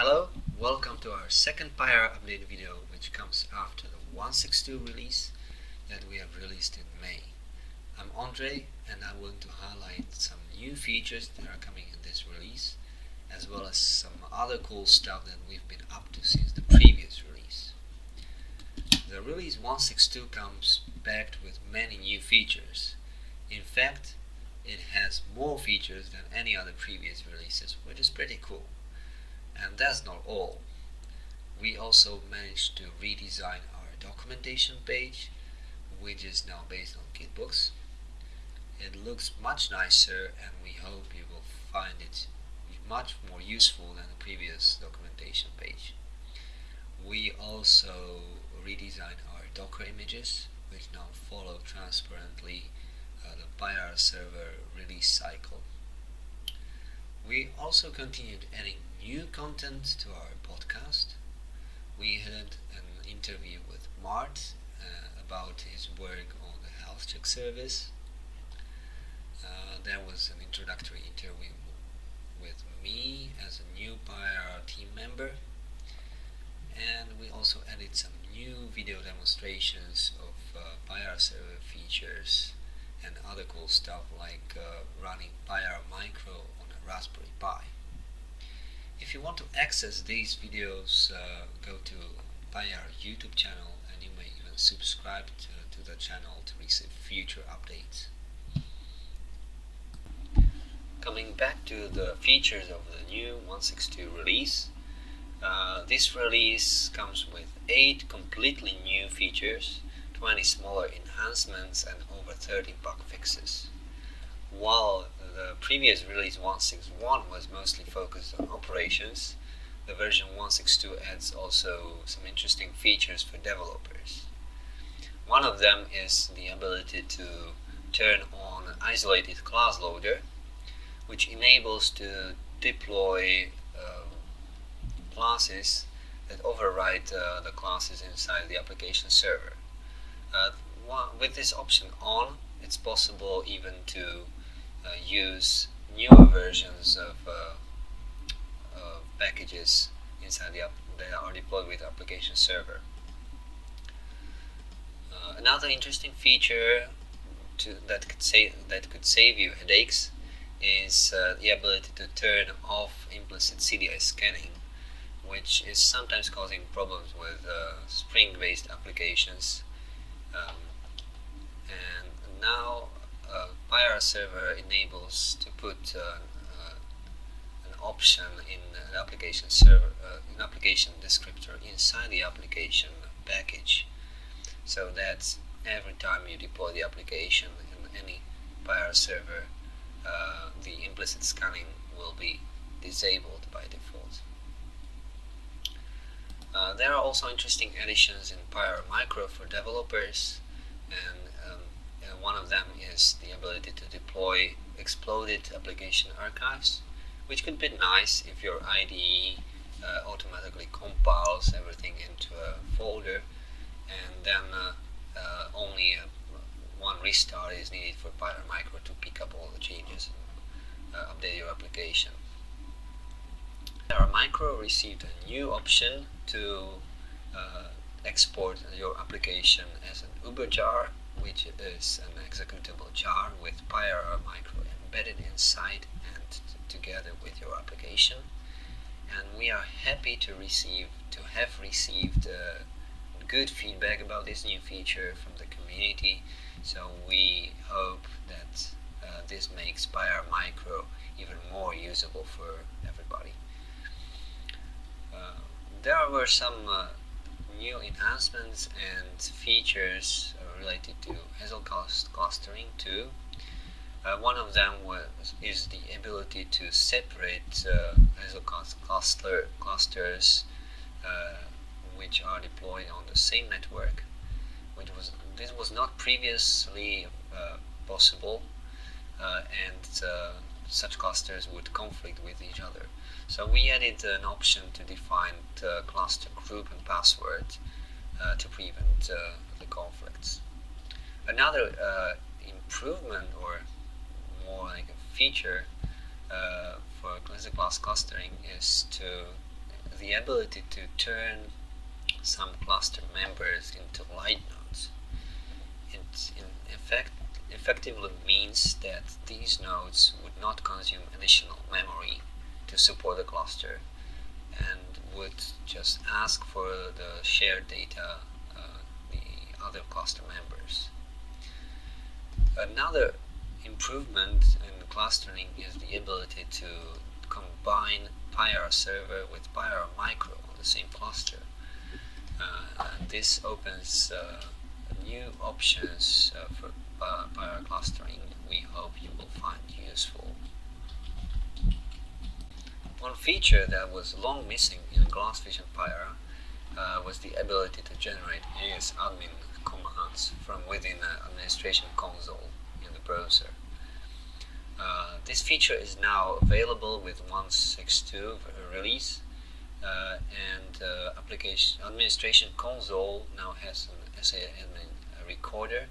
Hello, welcome to our second Payara update video, which comes after the 162 release that we have released in May. I'm Ondrej and I want to highlight some new features that are coming in this release, as well as some other cool stuff that we've been up to since the previous release. The release 162 comes packed with many new features. In fact, it has more features than any other previous releases, which is pretty cool. And that's not all. We also managed to redesign our documentation page, which is now based on Gitbooks. It looks much nicer and we hope you will find it much more useful than the previous documentation page. We also redesigned our Docker images, which now follow transparently the Payara Server release cycle. We also continued adding new content to our podcast. We had an interview with Mart about his work on the health check service. There was an introductory interview with me as a new Payara team member. And we also added some new video demonstrations of Payara Server features and other cool stuff like running Payara Micro on a Raspberry Pi. If you want to access these videos, go to Payara YouTube channel and you may even subscribe to the channel to receive future updates. Coming back to the features of the new 162 release, this release comes with 8 completely new features, 20 smaller enhancements and over 30 bug fixes. While the previous release 161 was mostly focused on operations, the version 162 adds also some interesting features for developers. One of them is the ability to turn on an isolated class loader, which enables to deploy classes that override the classes inside the application server. With this option on, it's possible even to use newer versions of packages inside the app that are deployed with the application server. Another interesting feature that could save you headaches is the ability to turn off Implicit Cdi Scanning, which is sometimes causing problems with Spring-based applications. And now Payara Server enables to put an option in the application server, an application descriptor inside the application package, so that every time you deploy the application in any Payara server, the implicit scanning will be disabled by default. There are also interesting additions in Payara Micro for developers, and one of them is the ability to deploy exploded application archives, which could be nice if your IDE automatically compiles everything into a folder, and then only one restart is needed for Payara Micro to pick up all the changes and update your application. Payara Micro received a new option to export your application as an Uber jar, which is an executable jar with Payara Micro embedded inside and together with your application. And we are happy to have received good feedback about this new feature from the community. So we hope that this makes Payara Micro even more usable for everybody. There were some new enhancements and features related to Hazelcast clustering too. One of them is the ability to separate Hazelcast clusters which are deployed on the same network. This was not previously possible, and such clusters would conflict with each other. So we added an option to define the cluster group and password to prevent the conflicts. Another improvement, or more like a feature for classic class clustering, is ability to turn some cluster members into light nodes. It in effect effectively means that these nodes would not consume additional memory to support the cluster and would just ask for the shared data the other cluster members. Another improvement in clustering is the ability to combine Payara Server with Payara Micro on the same cluster. And this opens new options for Payara clustering we hope you will find useful. One feature that was long missing in Glassfish and Payara was the ability to generate AS admin commands from within an administration console in the browser. This feature is now available with 1.6.2 release, and application administration console now has an SA admin recorder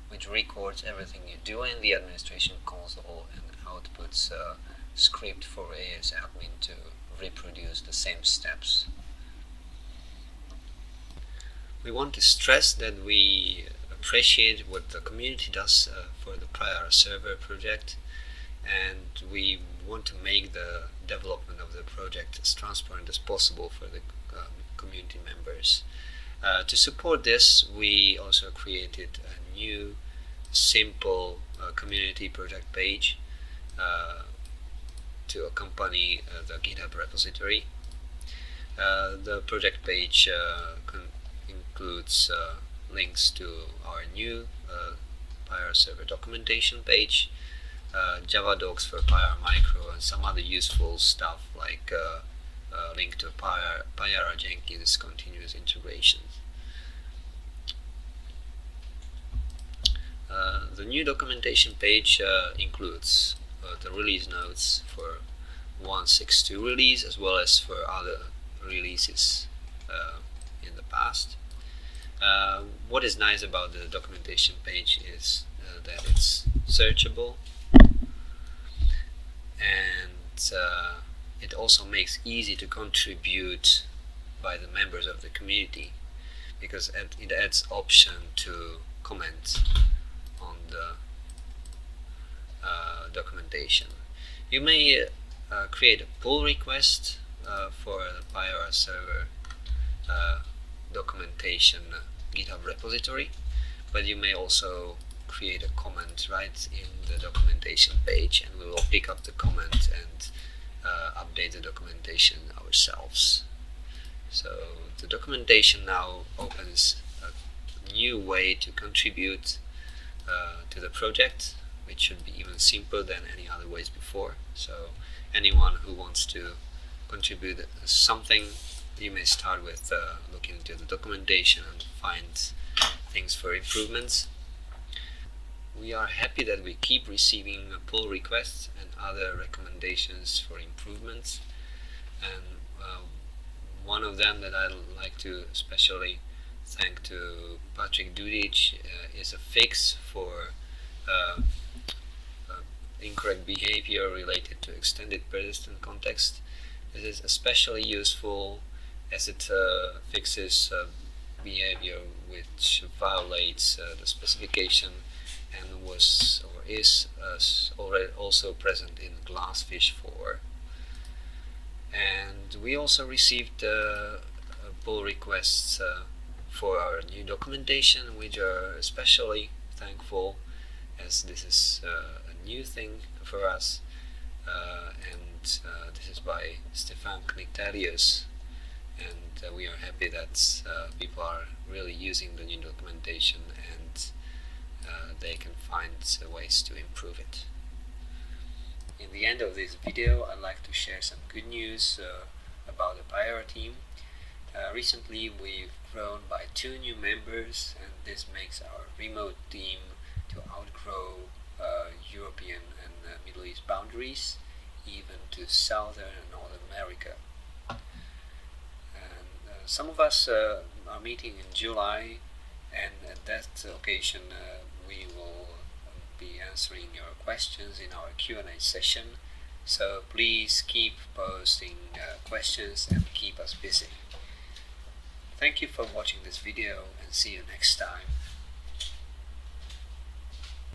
which records everything you do in the administration console and outputs a script for AS admin to reproduce the same steps. We want to stress that we appreciate what the community does for the Payara Server project, and we want to make the development of the project as transparent as possible for the community members. To support this, we also created a new simple community project page to accompany the GitHub repository. The project page includes links to our new Payara Server documentation page, Java docs for Payara Micro, and some other useful stuff like a link to Payara Jenkins continuous integrations. The new documentation page includes the release notes for 1.6.2 release as well as for other releases in the past. What is nice about the documentation page is that it's searchable, and it also makes easy to contribute by the members of the community, because it adds option to comment on the documentation. You may create a pull request for the Payara Server documentation GitHub repository, but you may also create a comment right in the documentation page, and we will pick up the comment and update the documentation ourselves. So the documentation now opens a new way to contribute to the project, which should be even simpler than any other ways before. So anyone who wants to contribute something, you may start with looking into the documentation and find things for improvements. We are happy that we keep receiving pull requests and other recommendations for improvements, and one of them that I'd like to especially thank to Patrick Dudic is a fix for incorrect behavior related to extended Pedestal context. This is especially useful as it fixes behavior which violates the specification and was or is already also present in Glassfish 4. And we also received pull requests for our new documentation, which are especially thankful, as this is a new thing for us, and this is by Stefan Kniktarius, and we are happy that people are really using the new documentation and they can find ways to improve it. In the end of this video, I'd like to share some good news about the Payara team. Recently we've grown by 2 new members, and this makes our remote team to outgrow European and Middle East boundaries, even to Southern and North America. And some of us are meeting in July, and at that occasion we will be answering your questions in our Q&A session. So please keep posting questions and keep us busy. Thank you for watching this video and see you next time.